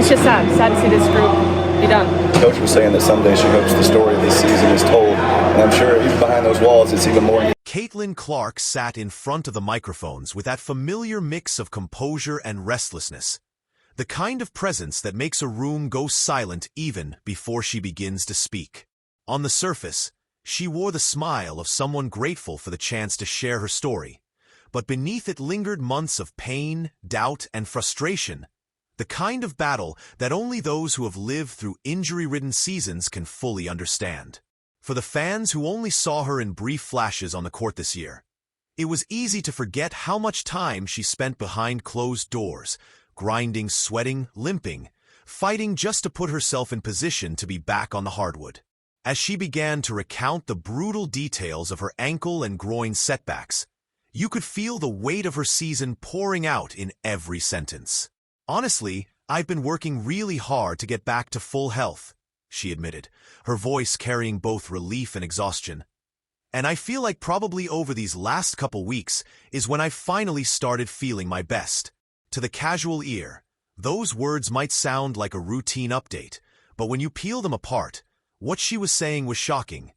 it's just sad to see this group be done. Coach was saying that someday she hopes the story of this season is told, and I'm sure even behind those walls it's even more. Caitlin Clark sat in front of the microphones with that familiar mix of composure and restlessness, the kind of presence that makes a room go silent even before she begins to speak. On the surface, she wore the smile of someone grateful for the chance to share her story, but beneath it lingered months of pain, doubt, and frustration, the kind of battle that only those who have lived through injury-ridden seasons can fully understand. For the fans who only saw her in brief flashes on the court this year, it was easy to forget how much time she spent behind closed doors, grinding, sweating, limping, fighting just to put herself in position to be back on the hardwood. As she began to recount the brutal details of her ankle and groin setbacks, you could feel the weight of her season pouring out in every sentence. "Honestly, I've been working really hard to get back to full health," she admitted, her voice carrying both relief and exhaustion. "And I feel like probably over these last couple weeks is when I finally started feeling my best." To the casual ear, those words might sound like a routine update, but when you peel them apart, what she was saying was shocking.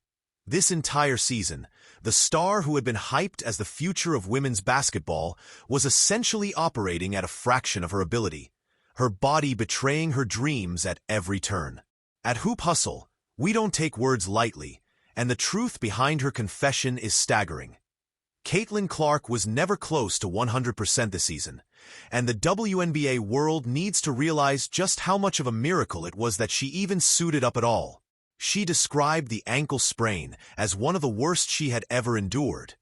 This entire season, the star who had been hyped as the future of women's basketball was essentially operating at a fraction of her ability, her body betraying her dreams at every turn. At Hoop Hustle, we don't take words lightly, and the truth behind her confession is staggering. Caitlin Clark was never close to 100% this season, and the WNBA world needs to realize just how much of a miracle it was that she even suited up at all. She described the ankle sprain as one of the worst she had ever endured,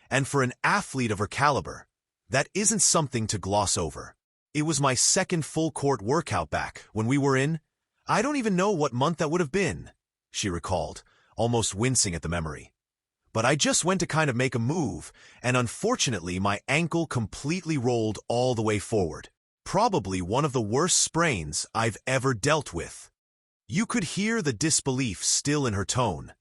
and for an athlete of her caliber, that isn't something to gloss over. "It was my second full-court workout back when we were in, I don't even know what month that would have been," she recalled, almost wincing at the memory. "But I just went to kind of make a move, and unfortunately my ankle completely rolled all the way forward. Probably one of the worst sprains I've ever dealt with." You could hear the disbelief still in her tone,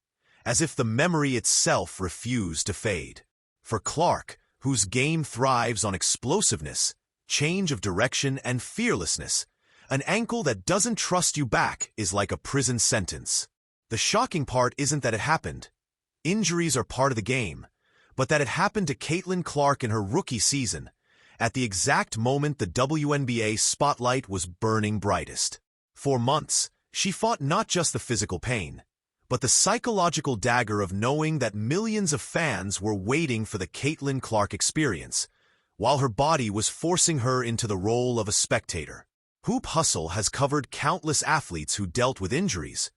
as if the memory itself refused to fade. For Clark, whose game thrives on explosiveness, change of direction, and fearlessness, an ankle that doesn't trust you back is like a prison sentence. The shocking part isn't that it happened. Injuries are part of the game, but that it happened to Caitlin Clark in her rookie season, at the exact moment the WNBA spotlight was burning brightest. For months, she fought not just the physical pain, but the psychological dagger of knowing that millions of fans were waiting for the Caitlin Clark experience, while her body was forcing her into the role of a spectator. Hoop Hustle has covered countless athletes who dealt with injuries,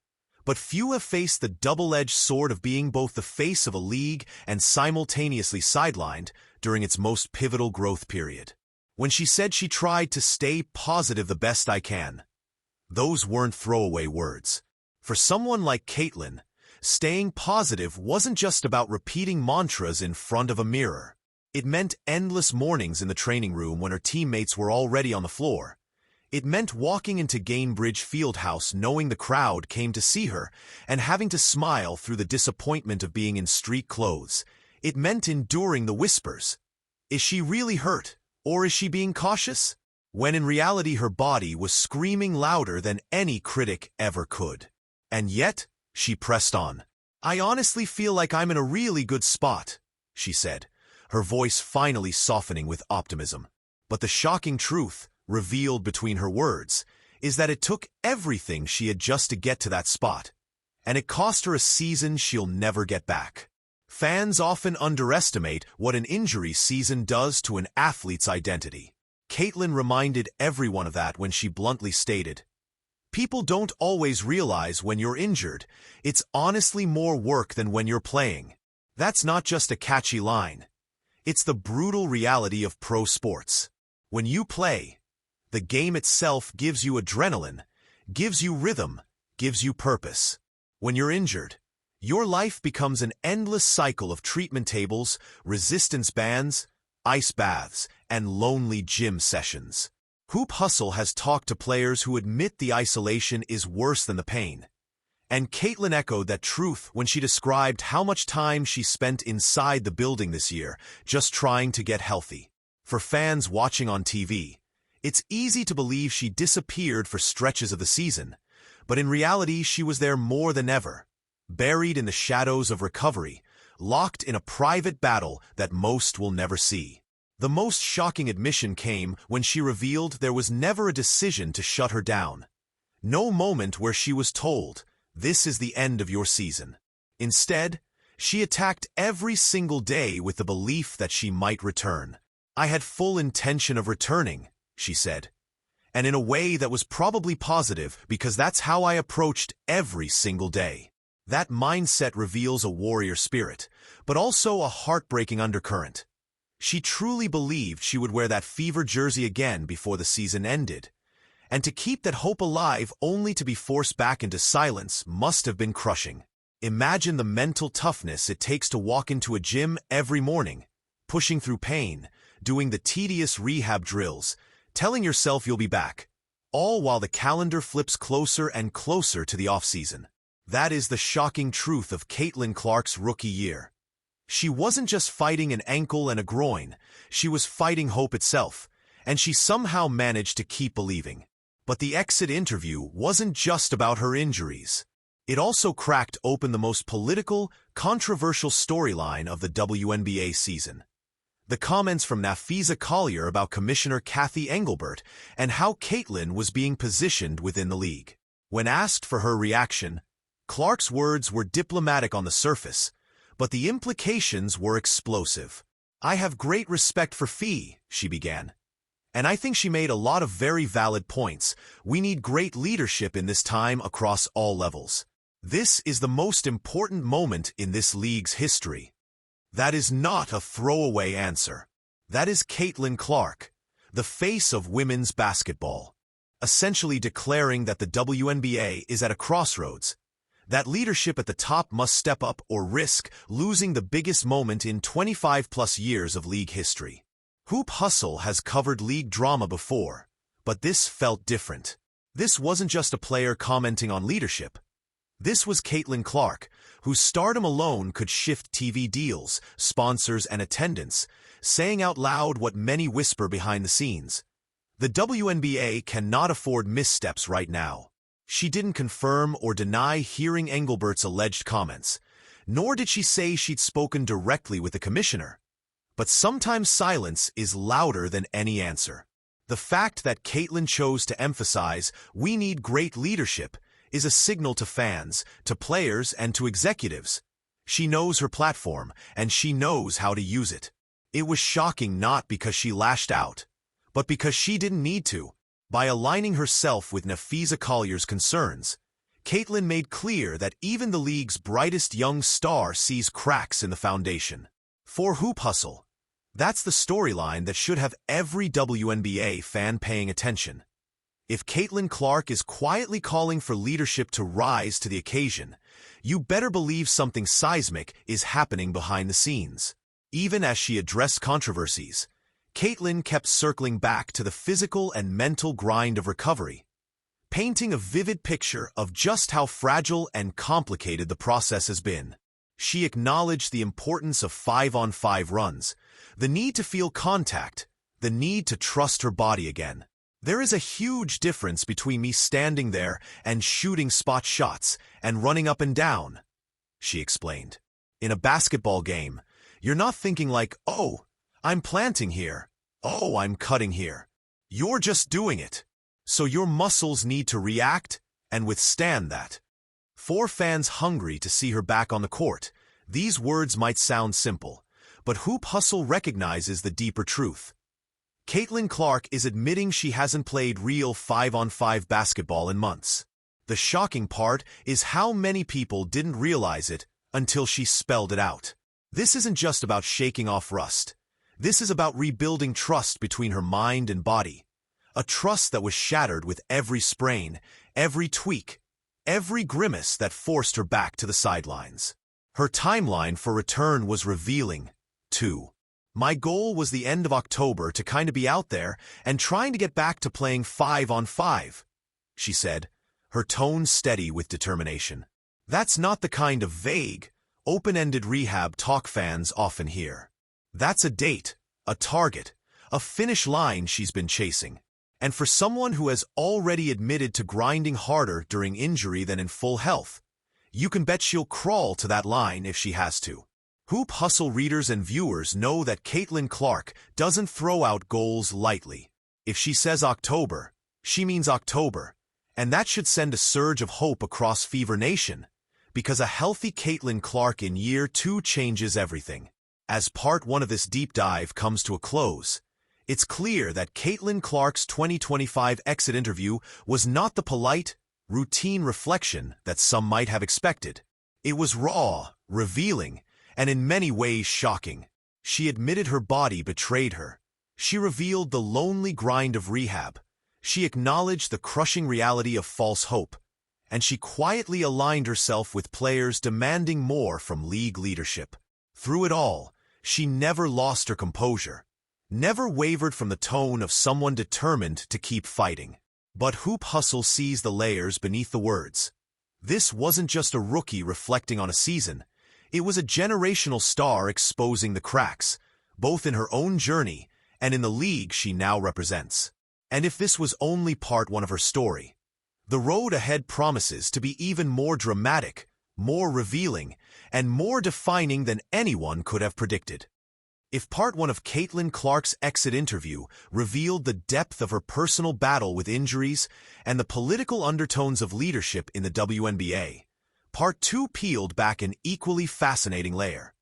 but few have faced the double-edged sword of being both the face of a league and simultaneously sidelined during its most pivotal growth period. When she said she tried to stay positive the best I can, those weren't throwaway words. For someone like Caitlin, staying positive wasn't just about repeating mantras in front of a mirror. It meant endless mornings in the training room when her teammates were already on the floor. It meant walking into Gainbridge Fieldhouse knowing the crowd came to see her and having to smile through the disappointment of being in street clothes. It meant enduring the whispers. Is she really hurt, or is she being cautious? When in reality her body was screaming louder than any critic ever could. And yet, she pressed on. "I honestly feel like I'm in a really good spot," she said, her voice finally softening with optimism. But the shocking truth, revealed between her words, is that it took everything she had just to get to that spot, and it cost her a season she'll never get back. Fans often underestimate what an injury season does to an athlete's identity. Caitlin reminded everyone of that when she bluntly stated, "People don't always realize when you're injured, it's honestly more work than when you're playing." That's not just a catchy line. It's the brutal reality of pro sports. When you play, the game itself gives you adrenaline, gives you rhythm, gives you purpose. When you're injured, your life becomes an endless cycle of treatment tables, resistance bands, ice baths, and lonely gym sessions. Hoop Hustle has talked to players who admit the isolation is worse than the pain. And Caitlin echoed that truth when she described how much time she spent inside the building this year, just trying to get healthy. For fans watching on TV, It's easy to believe she disappeared for stretches of the season, but in reality she was there more than ever, buried in the shadows of recovery, locked in a private battle that most will never see. The most shocking admission came when she revealed there was never a decision to shut her down. No moment where she was told, "This is the end of your season." Instead, she attacked every single day with the belief that she might return. "I had full intention of returning," she said, "and in a way that was probably positive because that's how I approached every single day." That mindset reveals a warrior spirit, but also a heartbreaking undercurrent. She truly believed she would wear that fever jersey again before the season ended, and to keep that hope alive only to be forced back into silence must have been crushing. Imagine the mental toughness it takes to walk into a gym every morning, pushing through pain, doing the tedious rehab drills, telling yourself you'll be back, all while the calendar flips closer and closer to the off-season. That is the shocking truth of Caitlin Clark's rookie year. She wasn't just fighting an ankle and a groin, she was fighting hope itself, and she somehow managed to keep believing. But the exit interview wasn't just about her injuries. It also cracked open the most political, controversial storyline of the WNBA season. The comments from Nafisa Collier about Commissioner Kathy Engelbert and how Caitlin was being positioned within the league. When asked for her reaction, Clark's words were diplomatic on the surface, but the implications were explosive. "I have great respect for Fee," she began, "and I think she made a lot of very valid points. We need great leadership in this time across all levels. This is the most important moment in this league's history." That is not a throwaway answer. That is Caitlin Clark, the face of women's basketball, essentially declaring that the WNBA is at a crossroads, that leadership at the top must step up or risk losing the biggest moment in 25-plus years of league history. Hoop Hustle has covered league drama before, but this felt different. This wasn't just a player commenting on leadership. This was Caitlin Clark, whose stardom alone could shift TV deals, sponsors, and attendance, saying out loud what many whisper behind the scenes. The WNBA cannot afford missteps right now. She didn't confirm or deny hearing Engelbert's alleged comments, nor did she say she'd spoken directly with the commissioner. But sometimes silence is louder than any answer. The fact that Caitlin chose to emphasize, "We need great leadership," is a signal to fans, to players, and to executives. She knows her platform, and she knows how to use it. It was shocking not because she lashed out, but because she didn't need to. By aligning herself with Nafisa Collier's concerns, Caitlin made clear that even the league's brightest young star sees cracks in the foundation. For Hoop Hustle, that's the storyline that should have every WNBA fan paying attention. If Caitlin Clark is quietly calling for leadership to rise to the occasion, you better believe something seismic is happening behind the scenes. Even as she addressed controversies, Caitlin kept circling back to the physical and mental grind of recovery, painting a vivid picture of just how fragile and complicated the process has been. She acknowledged the importance of 5-on-5 runs, the need to feel contact, the need to trust her body again. "There is a huge difference between me standing there and shooting spot shots and running up and down," she explained. "In a basketball game, you're not thinking like, 'Oh, I'm planting here. Oh, I'm cutting here.' You're just doing it. So your muscles need to react and withstand that." For fans hungry to see her back on the court, these words might sound simple, but Hoop Hustle recognizes the deeper truth. Caitlin Clark is admitting she hasn't played real 5-on-5 basketball in months. The shocking part is how many people didn't realize it until she spelled it out. This isn't just about shaking off rust. This is about rebuilding trust between her mind and body. A trust that was shattered with every sprain, every tweak, every grimace that forced her back to the sidelines. Her timeline for return was revealing, too. "My goal was the end of October to kind of be out there and trying to get back to playing 5-on-5, she said, her tone steady with determination. That's not the kind of vague, open-ended rehab talk fans often hear. That's a date, a target, a finish line she's been chasing. And for someone who has already admitted to grinding harder during injury than in full health, you can bet she'll crawl to that line if she has to. Hoop Hustle readers and viewers know that Caitlin Clark doesn't throw out goals lightly. If she says October, she means October, and that should send a surge of hope across Fever Nation, because a healthy Caitlin Clark in year 2 changes everything. As part 1 of this deep dive comes to a close, it's clear that Caitlin Clark's 2025 exit interview was not the polite, routine reflection that some might have expected. It was raw, revealing, and in many ways shocking. She admitted her body betrayed her. She revealed the lonely grind of rehab. She acknowledged the crushing reality of false hope. And she quietly aligned herself with players demanding more from league leadership. Through it all, she never lost her composure, never wavered from the tone of someone determined to keep fighting. But Hoop Hustle sees the layers beneath the words. This wasn't just a rookie reflecting on a season. It was a generational star exposing the cracks, both in her own journey and in the league she now represents. And if this was only part 1 of her story, the road ahead promises to be even more dramatic, more revealing, and more defining than anyone could have predicted. If part 1 of Caitlin Clark's exit interview revealed the depth of her personal battle with injuries and the political undertones of leadership in the WNBA, part 2 peeled back an equally fascinating layer.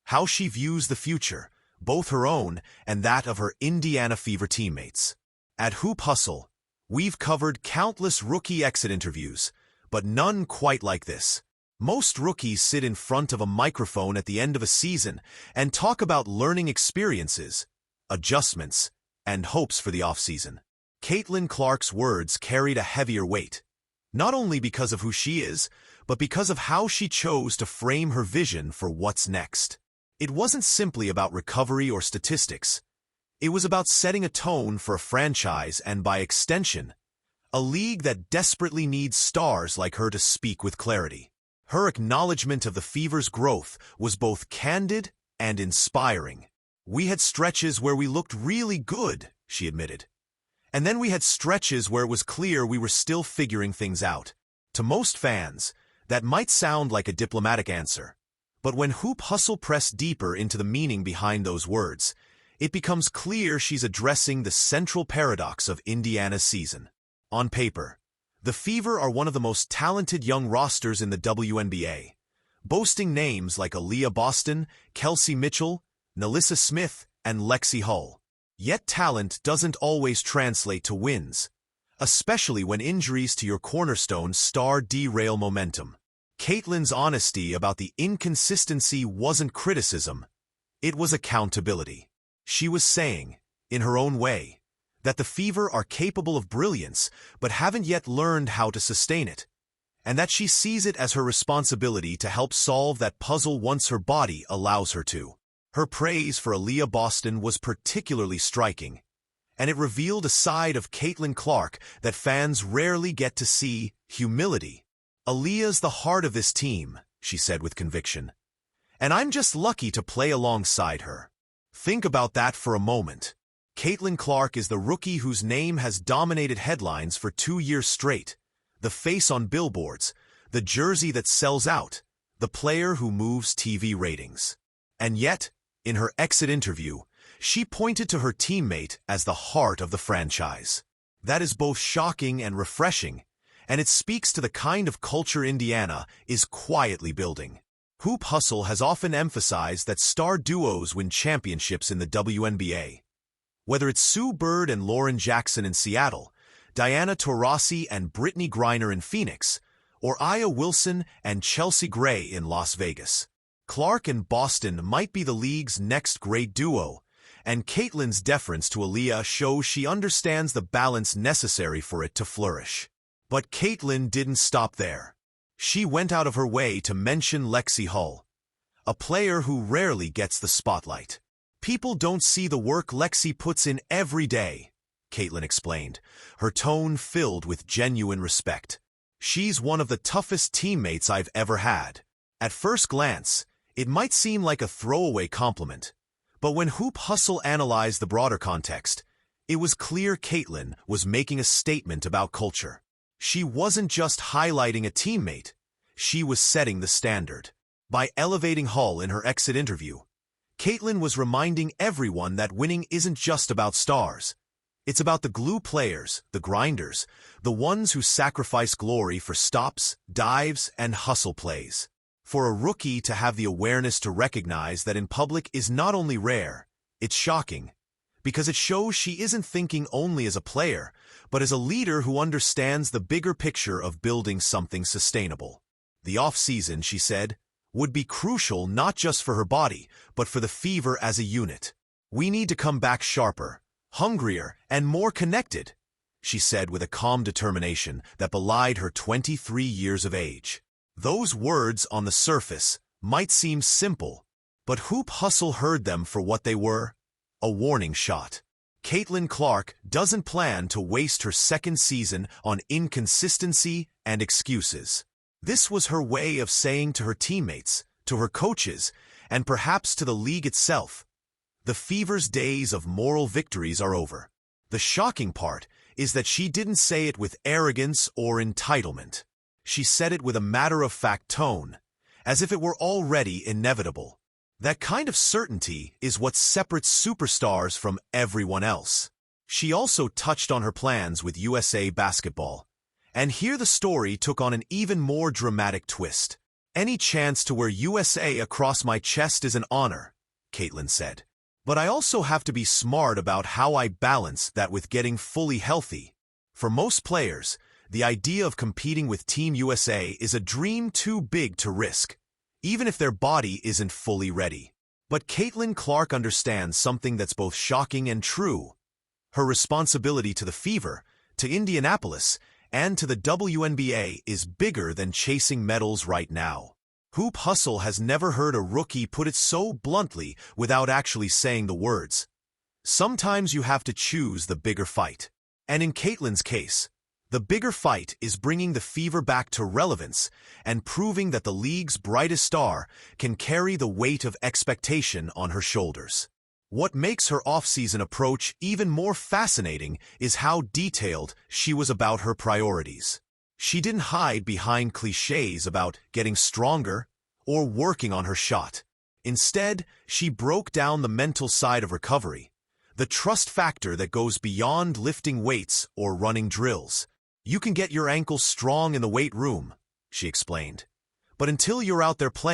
How she views the future, both her own and that of her Indiana Fever teammates. At Hoop Hustle, we've covered countless rookie exit interviews, but none quite like this. Most rookies sit in front of a microphone at the end of a season and talk about learning experiences, adjustments, and hopes for the offseason. Caitlin Clark's words carried a heavier weight, not only because of who she is, but because of how she chose to frame her vision for what's next. It wasn't simply about recovery or statistics. It was about setting a tone for a franchise and, by extension, a league that desperately needs stars like her to speak with clarity. Her acknowledgement of the Fever's growth was both candid and inspiring. We had stretches where we looked really good, she admitted. And then we had stretches where it was clear we were still figuring things out. To most fans, that might sound like a diplomatic answer. But when Hoop Hustle pressed deeper into the meaning behind those words, it becomes clear she's addressing the central paradox of Indiana's season. On paper, the Fever are one of the most talented young rosters in the WNBA, boasting names like Aaliyah Boston, Kelsey Mitchell, Nalissa Smith, and Lexi Hull. Yet talent doesn't always translate to wins, especially when injuries to your cornerstone star derail momentum. Caitlin's honesty about the inconsistency wasn't criticism, it was accountability. She was saying, in her own way, that the Fever are capable of brilliance but haven't yet learned how to sustain it, and that she sees it as her responsibility to help solve that puzzle once her body allows her to. Her praise for Aaliyah Boston was particularly striking, and it revealed a side of Caitlin Clark that fans rarely get to see: humility. Aaliyah's the heart of this team, she said with conviction, and I'm just lucky to play alongside her. Think about that for a moment. Caitlin Clark is the rookie whose name has dominated headlines for 2 years straight, the face on billboards, the jersey that sells out, the player who moves TV ratings. And yet, in her exit interview, she pointed to her teammate as the heart of the franchise. That is both shocking and refreshing, and it speaks to the kind of culture Indiana is quietly building. Hoop Hustle has often emphasized that star duos win championships in the WNBA. Whether it's Sue Bird and Lauren Jackson in Seattle, Diana Taurasi and Brittany Griner in Phoenix, or Aya Wilson and Chelsea Gray in Las Vegas, Clark and Boston might be the league's next great duo, and Caitlin's deference to Aaliyah shows she understands the balance necessary for it to flourish. But Caitlin didn't stop there. She went out of her way to mention Lexi Hull, a player who rarely gets the spotlight. People don't see the work Lexi puts in every day, Caitlin explained, her tone filled with genuine respect. She's one of the toughest teammates I've ever had. At first glance, it might seem like a throwaway compliment, but when Hoop Hustle analyzed the broader context, It was clear Caitlin was making a statement about culture. She wasn't just highlighting a teammate, she was setting the standard. By elevating Hull in her exit interview, Caitlin was reminding everyone that winning isn't just about stars. It's about the glue players, the grinders, the ones who sacrifice glory for stops, dives, and hustle plays. For a rookie to have the awareness to recognize that in public is not only rare, it's shocking, because it shows she isn't thinking only as a player, but as a leader who understands the bigger picture of building something sustainable. The off-season, she said, would be crucial not just for her body, but for the Fever as a unit. We need to come back sharper, hungrier, and more connected, she said with a calm determination that belied her 23 years of age. Those words on the surface might seem simple, but Hoop Hustle heard them for what they were: a warning shot. Caitlin Clark doesn't plan to waste her second season on inconsistency and excuses. This was her way of saying to her teammates, to her coaches, and perhaps to the league itself, the Fever's days of moral victories are over. The shocking part is that she didn't say it with arrogance or entitlement. She said it with a matter-of-fact tone, as if it were already inevitable. That kind of certainty is what separates superstars from everyone else. She also touched on her plans with USA Basketball. And here the story took on an even more dramatic twist. Any chance to wear USA across my chest is an honor, Caitlin said. But I also have to be smart about how I balance that with getting fully healthy. For most players, the idea of competing with Team USA is a dream too big to risk, even if their body isn't fully ready. But Caitlin Clark understands something that's both shocking and true. Her responsibility to the Fever, to Indianapolis, and to the WNBA is bigger than chasing medals right now. Hoop Hustle has never heard a rookie put it so bluntly without actually saying the words. Sometimes you have to choose the bigger fight. And in Caitlin's case, the bigger fight is bringing the Fever back to relevance and proving that the league's brightest star can carry the weight of expectation on her shoulders. What makes her off-season approach even more fascinating is how detailed she was about her priorities. She didn't hide behind cliches about getting stronger or working on her shot. Instead, she broke down the mental side of recovery, the trust factor that goes beyond lifting weights or running drills. You can get your ankles strong in the weight room, she explained, but until you're out there playing,